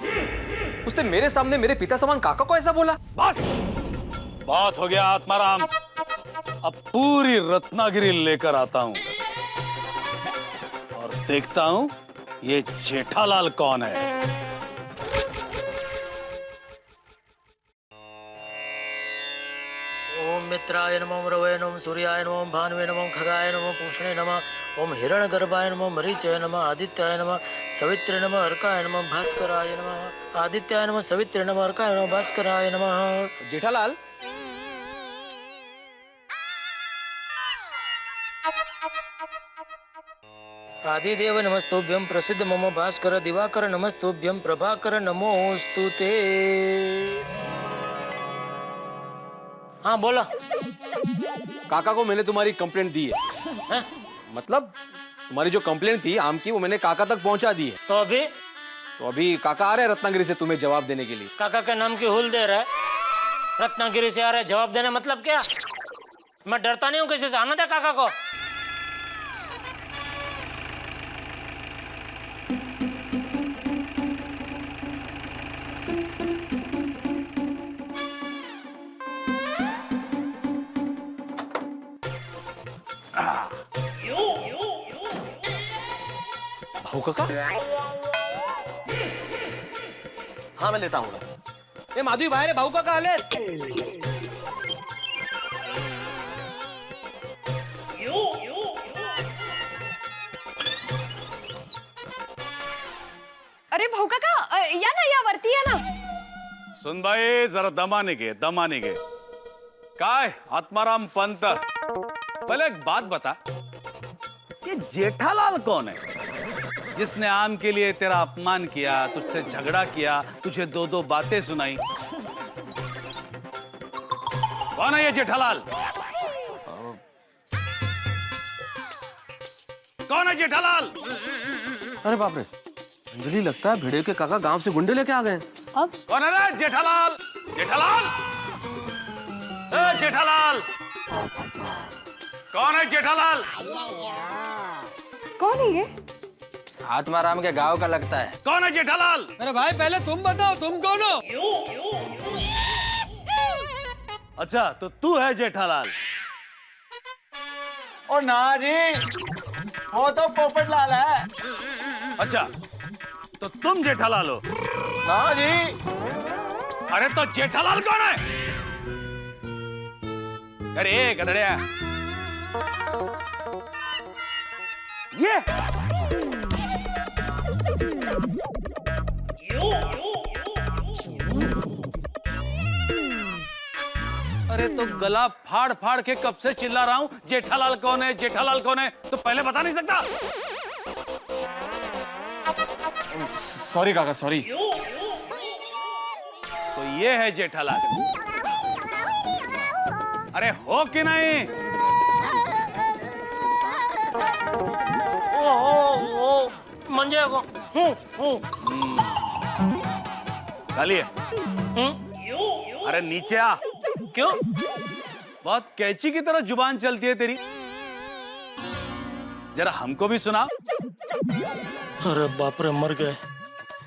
उसने मेरे सामने मेरे पिता समान काका को ऐसा बोला। बस बहुत हो गया आत्माराम, अब पूरी रत्नागिरी लेकर आता हूं और देखता हूं ये जेठालाल कौन है। ओम मित्राय नमः, रवये नमः, सूर्याय नमः, भानुवे नमः, खगाय नमः, पूषणे नमः, ओम हिरण्यगर्भाय नमः, मरीचाय नमः, आदित्याय नमः, सवित्रे नमः, अर्काय नमः, भास्कराय नमः, आदित्याय नमः, सवित्रे नमः, अर्काय नमः, भास्कराय नमः। जेठालाल, आदिदेव नमस्तुभ्यं, प्रसिद्ध मम भास्कर दिवाकर नमस्तुभ्यं, प्रभाकर नमोस्तुते। हाँ बोला। काका को मैंने तुम्हारी कंप्लेंट दी है। मतलब तुम्हारी जो कंप्लेंट थी आम की, वो मैंने काका तक पहुंचा दी है। तो अभी काका आ रहे हैं रत्नागिरी से तुम्हें जवाब देने के लिए। काका के नाम की हुल दे रहा है, रत्नागिरी से आ रहा है जवाब देने, मतलब क्या? मैं डरता नहीं हूँ किसी से, आना था काका को। भाऊ काका, हाँ मैं लेता हूँ। ए माधवी बाहेर आहे, भाऊ काका आले। अरे भाऊ काका, या ना, या वरती या ना। सुन भाई, जरा दमाने घे, दमाने घे। काय आत्माराम पंत, पहले एक बात बता, ये जेठालाल कौन है जिसने आम के लिए तेरा अपमान किया, तुझसे झगड़ा किया, तुझे दो दो बातें सुनाई? कौन है ये जेठालाल? कौन है जेठालाल? अरे बाप रे, अंजलि, लगता है भिड़े के काका गांव से गुंडे लेके आ गए। अब कौन है रे? जेठालाल, जेठालाल, जेठालाल, कौन है जेठालाल? कौन है ये? आत्माराम के गांव का लगता है। कौन है जेठालाल? अरे भाई पहले तुम बताओ, तुम कौन हो? अच्छा, तो तू है जेठालाल? ओ ना जी, वो तो पोपटलाल है। अच्छा, तो तुम जेठालाल हो? ना जी। अरे तो जेठालाल कौन है? अरे गधड़िया, ये अरे तो गला फाड़ फाड़ के कब से चिल्ला रहा हूं, जेठालाल कौन है, जेठालाल कौन है, तो पहले बता नहीं सकता? सॉरी काका, सॉरी। तो ये है जेठालाल। अरे हो कि नहीं? ओ मंजे को खाली है। अरे नीचे आ। क्यों? बहुत कैची की तरह जुबान चलती है तेरी, जरा हमको भी सुना। अरे बाप रे, मर गए।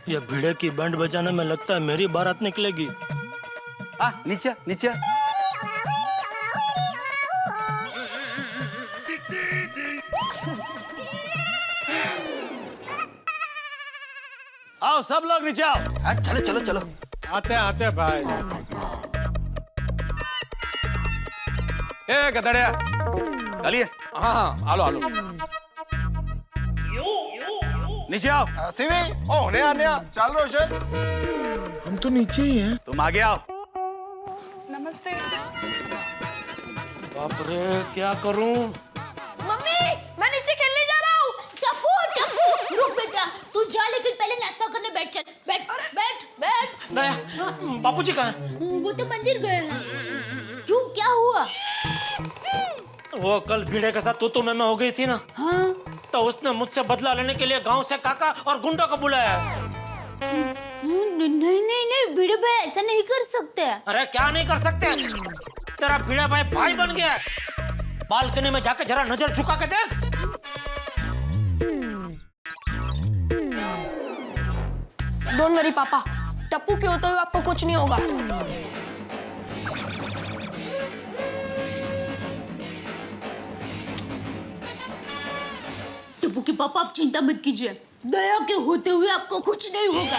ये भिड़े की बैंड बजाने में लगता है मेरी बारात निकलेगी। नीचे नीचे। आओ सब लोग नीचे आओ। हाँ, चलो चलो चलो। आते भाई। ए गधड़िया, चलिए। हाँ आलो आलो। नीचे आओ। सिवी, ओ नया चल रोशन। हम तो नीचे ही हैं। तुम आगे आओ। नमस्ते। बाप रे क्या करूं? मम्मी मैं नीचे खेलने जा रहा हूँ। टप्पू रुक बेटा, तू जा लेकिन पहले नाश्ता करने बैठ चल। बैठ। दया, बापूजी कहाँ हैं? वो तो मंदिर गए हैं। क्यों क्या हुआ? वो कल भिड़े के साथ तू मैं हो गई थी ना। हाँ तो उसने मुझसे बदला लेने के लिए गांव से काका और गुंडों को बुलाया। नहीं भिड़े भाई ऐसा नहीं कर सकते। अरे क्या नहीं कर सकते? तेरा भिड़ा भाई बन गया। बालकनी में जाके जरा नजर झुका के देख। डोंट वरी पापा, टप्पू के होते हुए आपको कुछ नहीं होगा। टप्पू के पापा आप चिंता मत कीजिए, दया के होते हुए आपको कुछ नहीं होगा।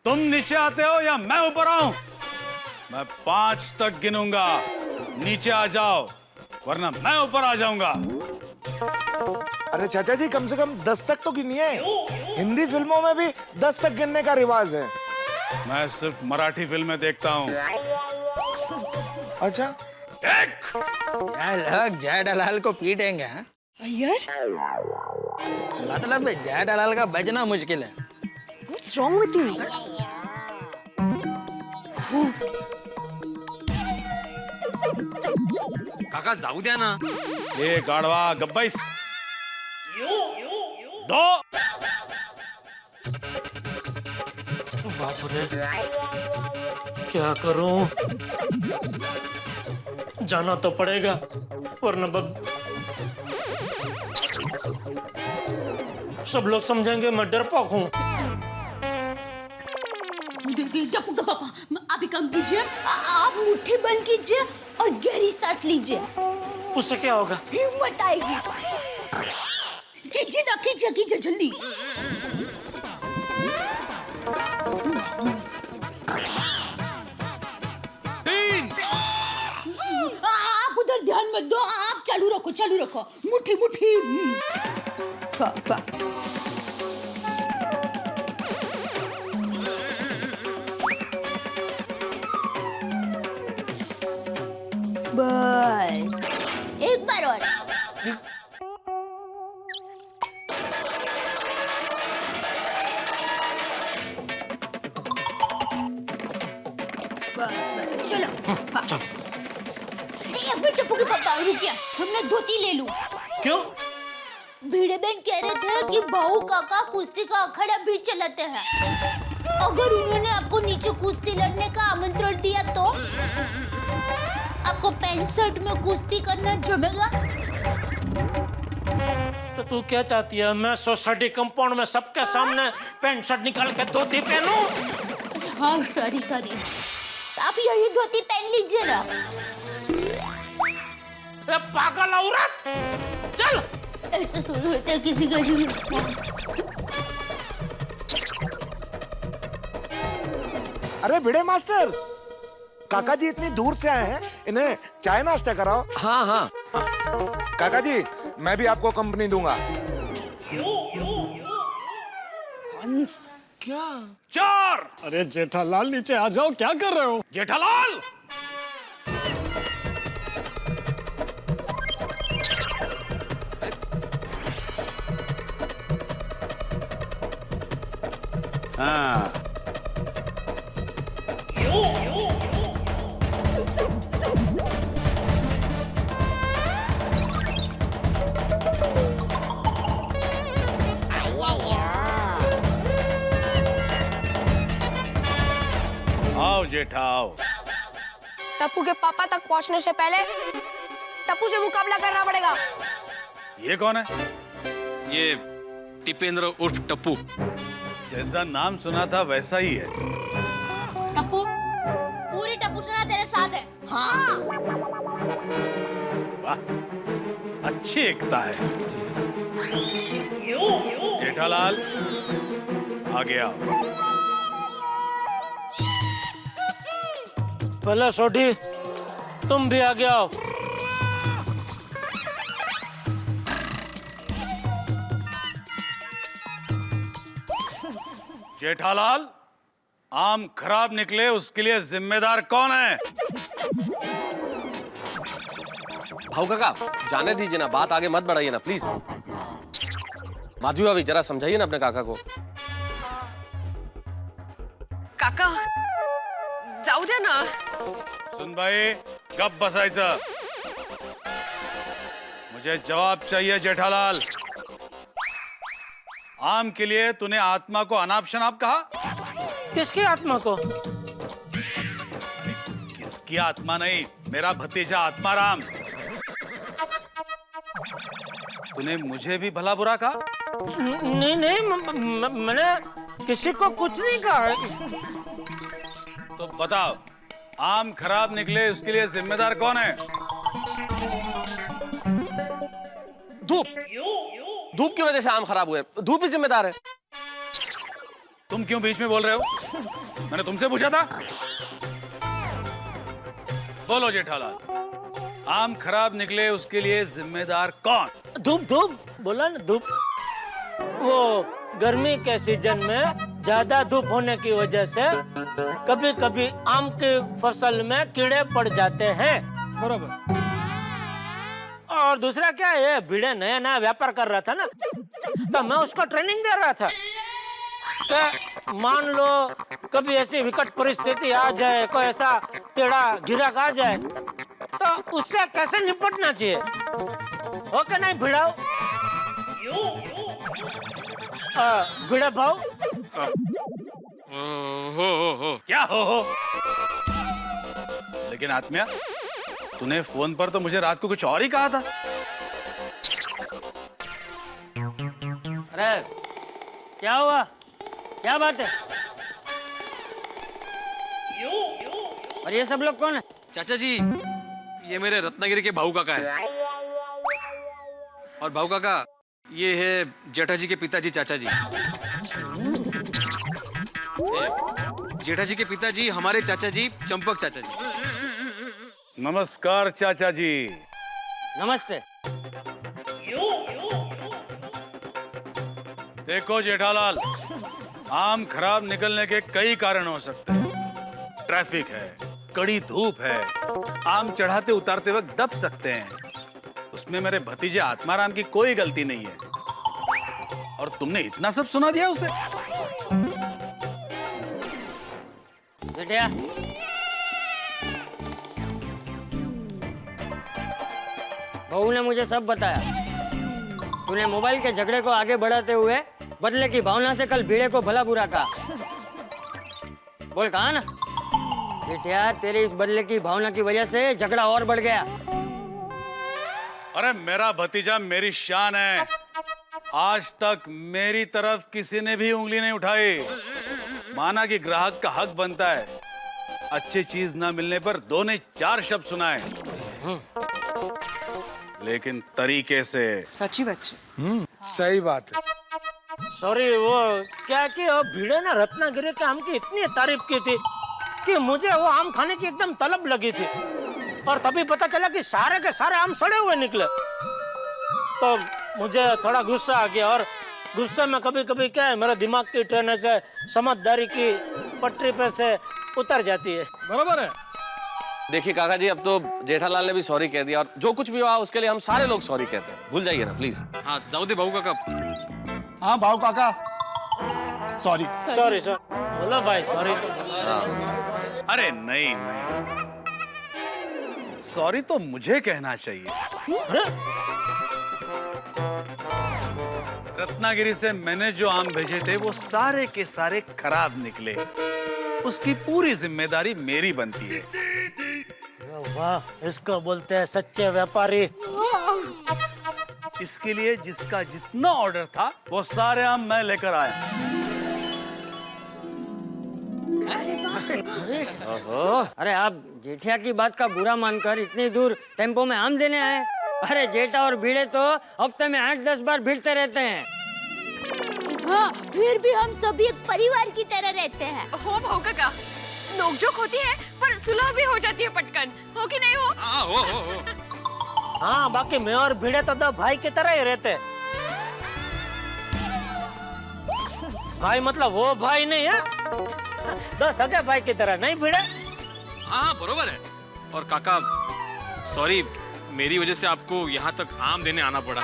तुम नीचे आते हो या मैं ऊपर आऊं? मैं 5 तक गिनूंगा, नीचे आ जाओ वरना मैं ऊपर आ जाऊंगा। अरे चाचा जी कम से कम 10 तक तो गिनिए। हिंदी फिल्मों में भी 10 तक गिनने का रिवाज है। मैं सिर्फ मराठी फिल्में देखता हूँ। अच्छा लोग जेठालाल को पीटेंगे। हाँ? यार मतलब जेठालाल का बजना मुश्किल है। What's wrong with you? काका जाऊ द्या ना। ये गाड़वा गब्बाइस 2। बाप रे क्या करूं? जाना तो पड़ेगा वरना सब लोग समझेंगे मैं डरपोक हूँ। टप्पू का पापा आप एक काम कीजिए, आप मुट्ठी बंद कीजिए और गहरी सांस लीजिए। उससे क्या होगा? हिम्मत आएगी। कीजिए ना, कीजिए जल्दी। आप उधर ध्यान मत दो, आप चालू रखो। मुट्ठी। पापा बस एक बार और। बस चलो। चल। एक मिनट टप्पू के पापा रुकिए, हमने धोती ले लूं। क्यों? भिड़े बहन कह रहे थे कि बहू काका कुश्ती का अखाड़ा भी चलाते हैं। अगर उन्होंने आपको नीचे कुश्ती लड़ने का आमंत्रण दिया तो आपको पैंट शर्ट में कुश्ती करना जमेगा? तो तू क्या चाहती है? मैं सोसाइटी कंपाउंड में सबके सामने पैंट शर्ट निकाल के धोती पहनूं? हाँ सॉरी आप यही धोती पहन लीजिए ना। पागल औरत, चल। ऐसा थोड़ी होता है किसी का जीवन। अरे भिड़े मास्टर, काका जी इतनी दूर से आए हैं, इन्हें चाय नाश्ता कराओ। हाँ काका जी मैं भी आपको कंपनी दूंगा। हंस क्या? 4। अरे जेठालाल नीचे आ जाओ, क्या कर रहे हो? जेठालाल हाँ। आओ जेठा आओ। टप्पू के पापा तक पहुंचने से पहले टप्पू से मुकाबला करना पड़ेगा। ये कौन है? ये टिपेंद्र उर्फ टप्पू। जैसा नाम सुना था वैसा ही है। टप्पू, पूरी टप्पू सेना तेरे साथ है। हाँ। वाह, चीखता है। जेठालाल आगे आओ। पहले सोढ़ी तुम भी आगे आओ। जेठालाल, आम खराब निकले उसके लिए जिम्मेदार कौन है? भाऊ काका जाने दीजिए ना, बात आगे मत बढ़ाइए ना प्लीज। माधवी भाभी जरा समझाइए ना अपने काका को। काका जाऊ द्या ना। सुन भाई, गप बसायचं। मुझे जवाब चाहिए जेठालाल। आम के लिए तूने आत्मा को अनाप शनाप कहा? किसकी आत्मा को? किसकी आत्मा नहीं, मेरा भतीजा आत्माराम। तूने मुझे भी भला बुरा कहा? नहीं नहीं, मैंने किसी को कुछ नहीं कहा। तो बताओ, आम खराब निकले उसके लिए जिम्मेदार कौन है? धूप। धूप की वजह से आम खराब हुए, धूप ही जिम्मेदार है। तुम क्यों बीच में बोल रहे हो? मैंने तुमसे पूछा था। बोलो जेठालाल, आम खराब निकले उसके लिए जिम्मेदार कौन? धूप धूप बोला ना, धूप। वो गर्मी के सीजन में ज्यादा धूप होने की वजह से कभी कभी आम की फसल में कीड़े पड़ जाते हैं। बराबर। और दूसरा क्या है, भिड़े नया नया व्यापार कर रहा था ना, तो मैं उसको ट्रेनिंग दे रहा था कि मान लो कभी ऐसी विकट परिस्थिति आ जाए, कोई ऐसा टेढ़ा गिराक आ जाए, तो उससे कैसे निपटना चाहिए। ओके नहीं भिड़ाओ? भिड़े भाव हो क्या हो? लेकिन आत्मिया, तूने फोन पर तो मुझे रात को कुछ और ही कहा था। अरे क्या हुआ, क्या बात है? और ये सब लोग कौन है? चाचा जी, ये मेरे रत्नागिरी के भाऊ काका है। और भाऊ काका ये है जेठा जी के पिताजी चाचा जी। जेठा जी के पिताजी हमारे चाचा जी चंपक चाचा जी। नमस्कार चाचा जी। नमस्ते। देखो जेठालाल, आम खराब निकलने के कई कारण हो सकते हैं। ट्रैफिक है, कड़ी धूप है, आम चढ़ाते उतारते वक्त दब सकते हैं। उसमें मेरे भतीजे आत्माराम की कोई गलती नहीं है। और तुमने इतना सब सुना दिया उसे? बेटिया, बहू ने मुझे सब बताया। तूने मोबाइल के झगड़े को आगे बढ़ाते हुए बदले की भावना से कल भिड़े को भला बुरा कहा। बोल कहा ना बेटिया, तेरे इस बदले की भावना की वजह से झगड़ा और बढ़ गया। अरे मेरा भतीजा मेरी शान है। आज तक मेरी तरफ किसी ने भी उंगली नहीं उठाई। माना कि ग्राहक का हक बनता है, अच्छी चीज ना मिलने पर 2 ने 4 शब्द सुनाए, लेकिन तरीके से। सच्ची बच्चे। सही बात है। सॉरी, वो क्या कि वो भिड़े ना रत्नागिरी के आम की इतनी तारीफ की थी कि मुझे वो आम खाने की एकदम तलब लगी थी। और तभी पता चला कि सारे के सारे आम सड़े हुए निकले, तो मुझे थोड़ा गुस्सा आ गया। और गुस्से में कभी कभी क्या है, मेरा दिमाग की ट्रेन से समझदारी की पटरी पे से उतर जाती है। बराबर है। देखिए काका जी, अब तो जेठालाल ने भी सॉरी कह दिया, और जो कुछ भी हुआ उसके लिए हम सारे लोग सॉरी कहते हैं। भूल जाइए ना प्लीज। हाँ जाओ दे भाऊ काका। हाँ भाऊ काका, सॉरी। Sorry sir. बोलो भाई सॉरी। अरे नहीं नहीं, सॉरी तो मुझे कहना चाहिए। रत्नागिरी से मैंने जो आम भेजे थे वो सारे के सारे खराब निकले। उसकी पूरी जिम्मेदारी मेरी बनती है। वाह, इसको बोलते हैं सच्चे व्यापारी। इसके लिए जिसका जितना ऑर्डर था वो सारे आम मैं लेकर आया। अरे आप जेठिया की बात का बुरा मानकर इतनी दूर टेम्पो में आम देने आए? अरे जेठा और भिड़े तो हफ्ते में 8-10 बार भिड़ते रहते हैं। हाँ, फिर भी हम सभी एक परिवार की तरह रहते हैं। हो भाऊ काका, नोकझोंक होती है पर सुलह भी हो जाती है पटकन, हो कि नहीं हो? हाँ, बाकी मैं और भिड़े तो दो भाई की तरह ही रहते। भाई मतलब वो भाई नहीं है, दो सगे भाई की तरह, नहीं भिड़े? हाँ बरोबर है। और काका सॉरी, मेरी वजह से आपको यहाँ तक आम देने आना पड़ा।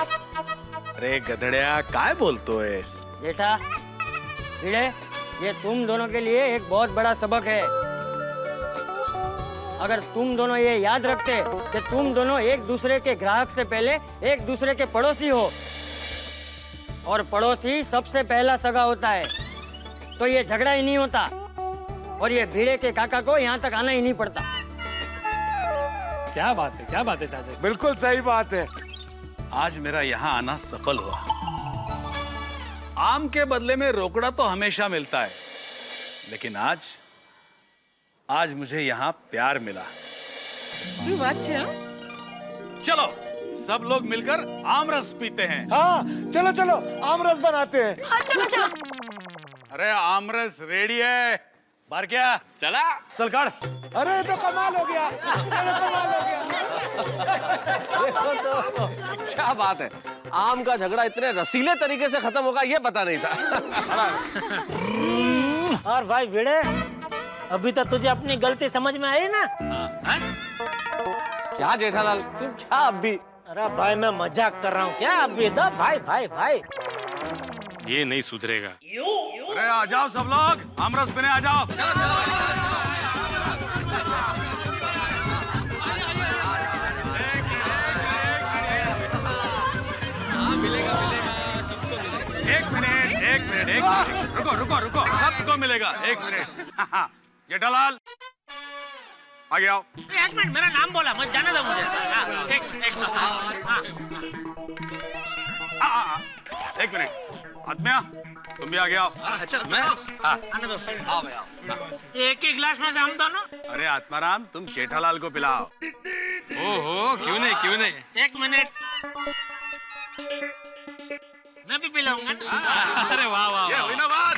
अरे गधड़िया काय बोलतो है? जेठा भिड़े, ये तुम दोनों के लिए एक बहुत बड़ा सबक है। अगर तुम दोनों ये याद रखते कि तुम दोनों एक दूसरे के ग्राहक से पहले एक दूसरे के पड़ोसी हो, और पड़ोसी सबसे पहला सगा होता है, तो ये झगड़ा ही नहीं होता और ये भिड़े के काका को यहाँ तक आना ही नहीं पड़ता। क्या बात है चाचा? बिल्कुल सही बात है। आज मेरा यहाँ आना सफल हुआ। आम के बदले में रोकड़ा तो हमेशा मिलता है, लेकिन आज मुझे यहाँ प्यार मिला। चलो सब लोग मिलकर आम रस पीते हैं। हाँ चलो चलो आम रस बनाते हैं। हाँ चलो चलो। अरे आम रस रेडी है, बार क्या चला चल कर। अरे तो कमाल हो गया, अरे कमाल हो गया। देखो तो क्या बात है, आम का झगड़ा इतने रसीले तरीके से खत्म होगा ये पता नहीं था। और भाई भिड़े, अभी तो तुझे अपनी गलती समझ में आई ना? क्या जेठालाल, तुम क्या अब भी? अरे भाई मैं मजाक कर रहा हूँ, क्या अब भी दो भाई भाई भाई। ये नहीं सुधरेगा। अरे आ जाओ सब लोग, आम रस पीने आ जाओ। एक मिनट, रुको, सबको मिलेगा, एक मिनट। जेठालाल आगे आओ। एक मिनट, मेरा नाम बोला, मत जाने दो मुझे। एक मिनट, आत्म्या तुम भी आगे आओ। अच्छा मैं? आने दो। आओ भाई आओ। एक ही गिलास में से हम दोनों? अरे आत्माराम तुम जेठालाल को पिलाओ। ओहो क्यों नहीं। एक मिनट, मैं भी पिलाऊंगा ना। अरे वाह, ये हुई ना बात।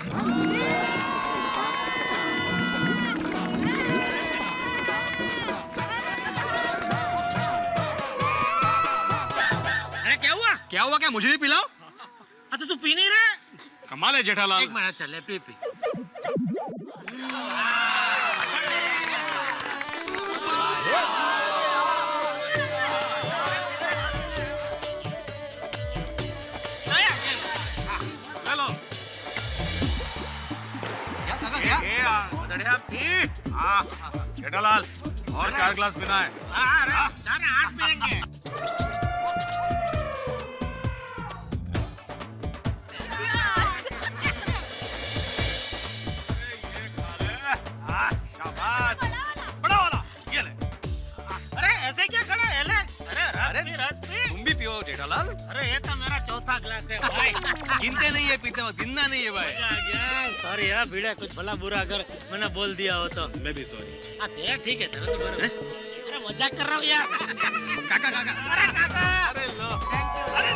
अरे क्या हुआ? क्या मुझे भी पिलाओ। तो तू पी नहीं रहा? कमाल है जेठालाल। एक मिनट, चल पी। ले लो। जेठालाल और 4 गिलास पीना है। 8 पिएंगे। बड़ा वाला ये ले। अरे ऐसे क्या खड़ा है? अरे रस पी। तुम भी पियो जेठालाल। अरे ये तो मेरा चौथा ग्लास है भाई। गिनते नहीं है, पीते हो, गिनना नहीं है भाई। सॉरी यार भिड़े, कुछ भला बुरा अगर मैंने बोल दिया हो तो। मैं भी सॉरी। हाँ ठीक है, तेरा तो बराबर। अरे मजाक कर रहा हूँ यार। काका अरे काका, अरे लो, अरे